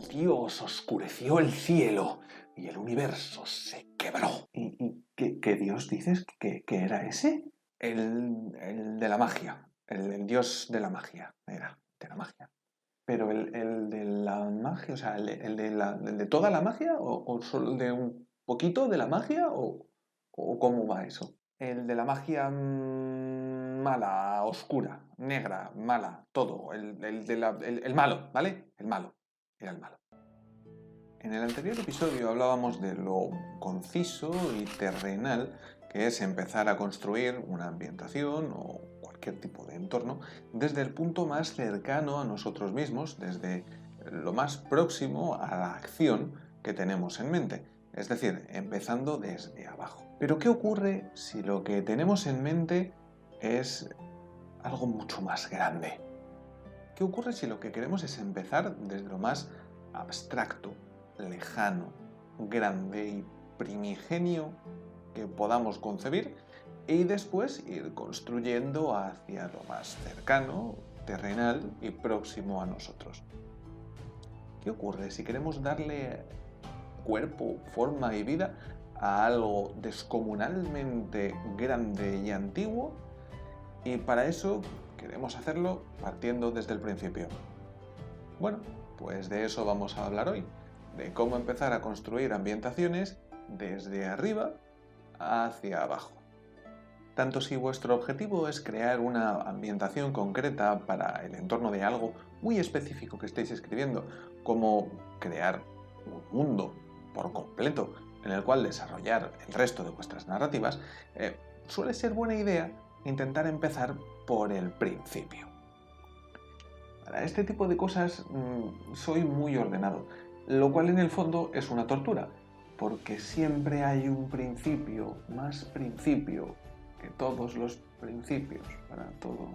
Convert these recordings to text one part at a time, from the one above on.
el dios oscureció el cielo y el universo se quebró. ¿Y qué dios dices que era ese? El de la magia, el dios de la magia, era, de la magia. Pero el de la magia, o sea, el de toda la magia, o solo de un poquito de la magia, o cómo va eso. El de la magia mala, oscura, negra, mala, todo. El malo, ¿vale? El malo. Era el malo. En el anterior episodio hablábamos de lo conciso y terrenal que es empezar a construir una ambientación o cualquier tipo de entorno desde el punto más cercano a nosotros mismos, desde lo más próximo a la acción que tenemos en mente, es decir, empezando desde abajo. Pero ¿qué ocurre si lo que tenemos en mente es algo mucho más grande? ¿Qué ocurre si lo que queremos es empezar desde lo más abstracto, lejano, grande y primigenio que podamos concebir y después ir construyendo hacia lo más cercano, terrenal y próximo a nosotros? ¿Qué ocurre si queremos darle cuerpo, forma y vida a algo descomunalmente grande y antiguo? Y para eso queremos hacerlo partiendo desde el principio. Bueno, pues de eso vamos a hablar hoy, de cómo empezar a construir ambientaciones desde arriba hacia abajo. Tanto si vuestro objetivo es crear una ambientación concreta para el entorno de algo muy específico que estéis escribiendo, como crear un mundo por completo en el cual desarrollar el resto de vuestras narrativas, suele ser buena idea intentar empezar por el principio. Para este tipo de cosas soy muy ordenado, lo cual en el fondo es una tortura, porque siempre hay un principio, más principio que todos los principios para todo.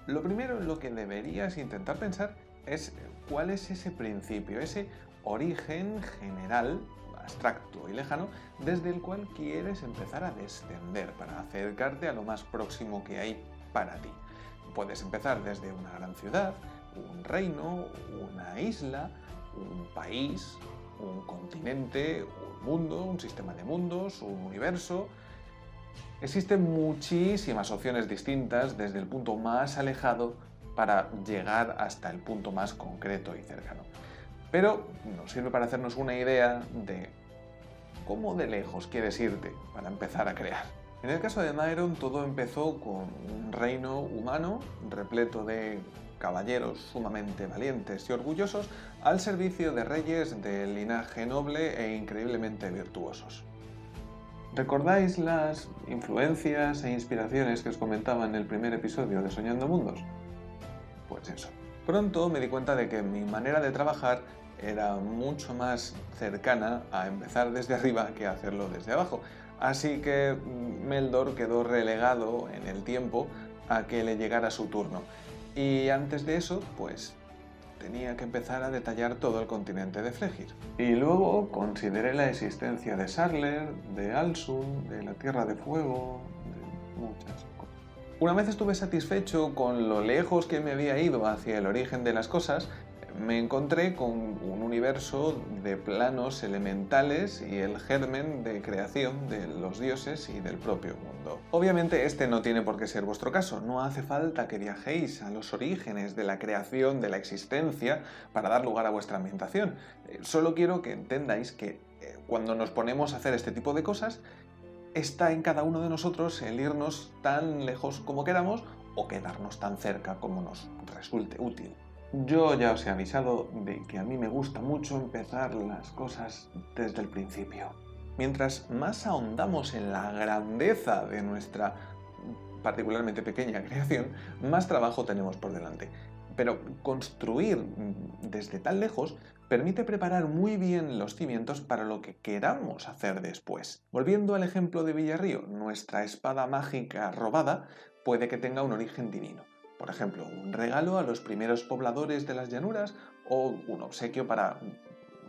Lo primero en lo que deberías intentar pensar es cuál es ese principio, ese origen general, abstracto y lejano, desde el cual quieres empezar a descender para acercarte a lo más próximo que hay para ti. Puedes empezar desde una gran ciudad, un reino, una isla, un país, un continente, un mundo, un sistema de mundos, un universo. Existen muchísimas opciones distintas desde el punto más alejado para llegar hasta el punto más concreto y cercano. Pero nos sirve para hacernos una idea de cómo de lejos quieres irte para empezar a crear. En el caso de Myron, todo empezó con un reino humano repleto de caballeros sumamente valientes y orgullosos al servicio de reyes de linaje noble e increíblemente virtuosos. ¿Recordáis las influencias e inspiraciones que os comentaba en el primer episodio de Soñando Mundos? Pues eso. Pronto me di cuenta de que mi manera de trabajar era mucho más cercana a empezar desde arriba que a hacerlo desde abajo. Así que Meldor quedó relegado en el tiempo a que le llegara su turno. Y antes de eso, pues tenía que empezar a detallar todo el continente de Flegir. Y luego consideré la existencia de Sarler, de Alsund, de la Tierra de Fuego, de muchas cosas. Una vez estuve satisfecho con lo lejos que me había ido hacia el origen de las cosas, me encontré con un universo de planos elementales y el germen de creación de los dioses y del propio mundo. Obviamente este no tiene por qué ser vuestro caso, no hace falta que viajéis a los orígenes de la creación de la existencia para dar lugar a vuestra ambientación. Solo quiero que entendáis que cuando nos ponemos a hacer este tipo de cosas, está en cada uno de nosotros el irnos tan lejos como queramos o quedarnos tan cerca como nos resulte útil. Yo ya os he avisado de que a mí me gusta mucho empezar las cosas desde el principio. Mientras más ahondamos en la grandeza de nuestra particularmente pequeña creación, más trabajo tenemos por delante. Pero construir desde tan lejos permite preparar muy bien los cimientos para lo que queramos hacer después. Volviendo al ejemplo de Villarrío, nuestra espada mágica robada puede que tenga un origen divino. Por ejemplo, un regalo a los primeros pobladores de las llanuras o un obsequio para,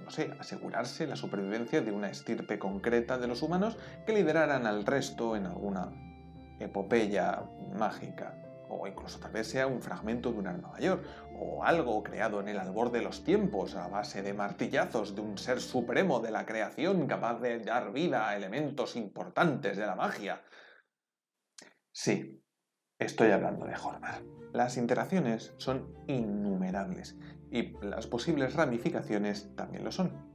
no sé, asegurarse la supervivencia de una estirpe concreta de los humanos que lideraran al resto en alguna epopeya mágica o incluso tal vez sea un fragmento de un arma mayor, o algo creado en el albor de los tiempos a base de martillazos de un ser supremo de la creación capaz de dar vida a elementos importantes de la magia. Sí, estoy hablando de Hormar. Las interacciones son innumerables y las posibles ramificaciones también lo son.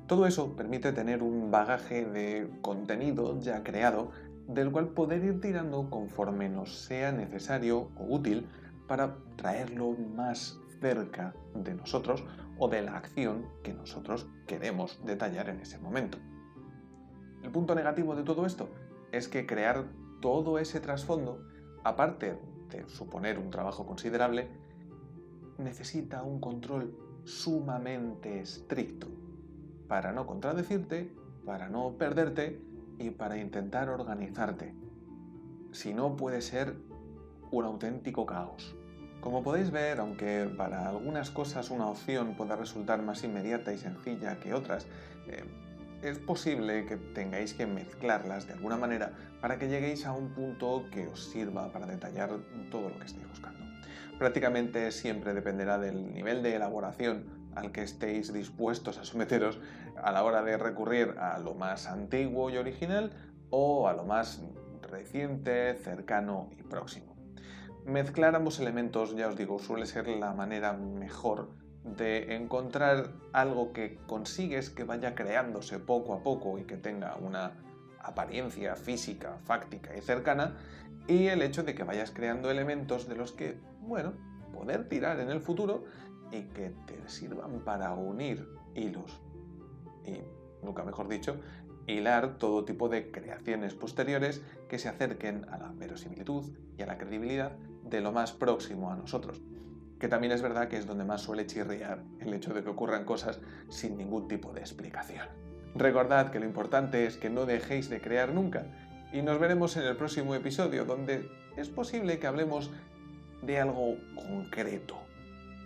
Todo eso permite tener un bagaje de contenido ya creado del cual poder ir tirando conforme nos sea necesario o útil para traerlo más cerca de nosotros o de la acción que nosotros queremos detallar en ese momento. El punto negativo de todo esto es que crear todo ese trasfondo, aparte de suponer un trabajo considerable, necesita un control sumamente estricto para no contradecirte, para no perderte y para intentar organizarte. Si no, puede ser un auténtico caos. Como podéis ver, aunque para algunas cosas una opción pueda resultar más inmediata y sencilla que otras, es posible que tengáis que mezclarlas de alguna manera para que lleguéis a un punto que os sirva para detallar todo lo que estáis buscando. Prácticamente siempre dependerá del nivel de elaboración al que estéis dispuestos a someteros a la hora de recurrir a lo más antiguo y original o a lo más reciente, cercano y próximo. Mezclar ambos elementos, ya os digo, suele ser la manera mejor de encontrar algo que consigues que vaya creándose poco a poco y que tenga una apariencia física, fáctica y cercana, y el hecho de que vayas creando elementos de los que, bueno, poder tirar en el futuro y que te sirvan para unir hilos y, nunca mejor dicho, hilar todo tipo de creaciones posteriores que se acerquen a la verosimilitud y a la credibilidad de lo más próximo a nosotros. Que también es verdad que es donde más suele chirriar el hecho de que ocurran cosas sin ningún tipo de explicación. Recordad que lo importante es que no dejéis de crear nunca y nos veremos en el próximo episodio donde es posible que hablemos de algo concreto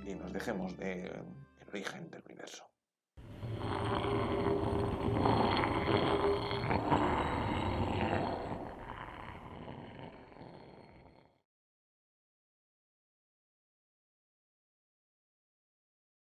y nos dejemos del origen del universo.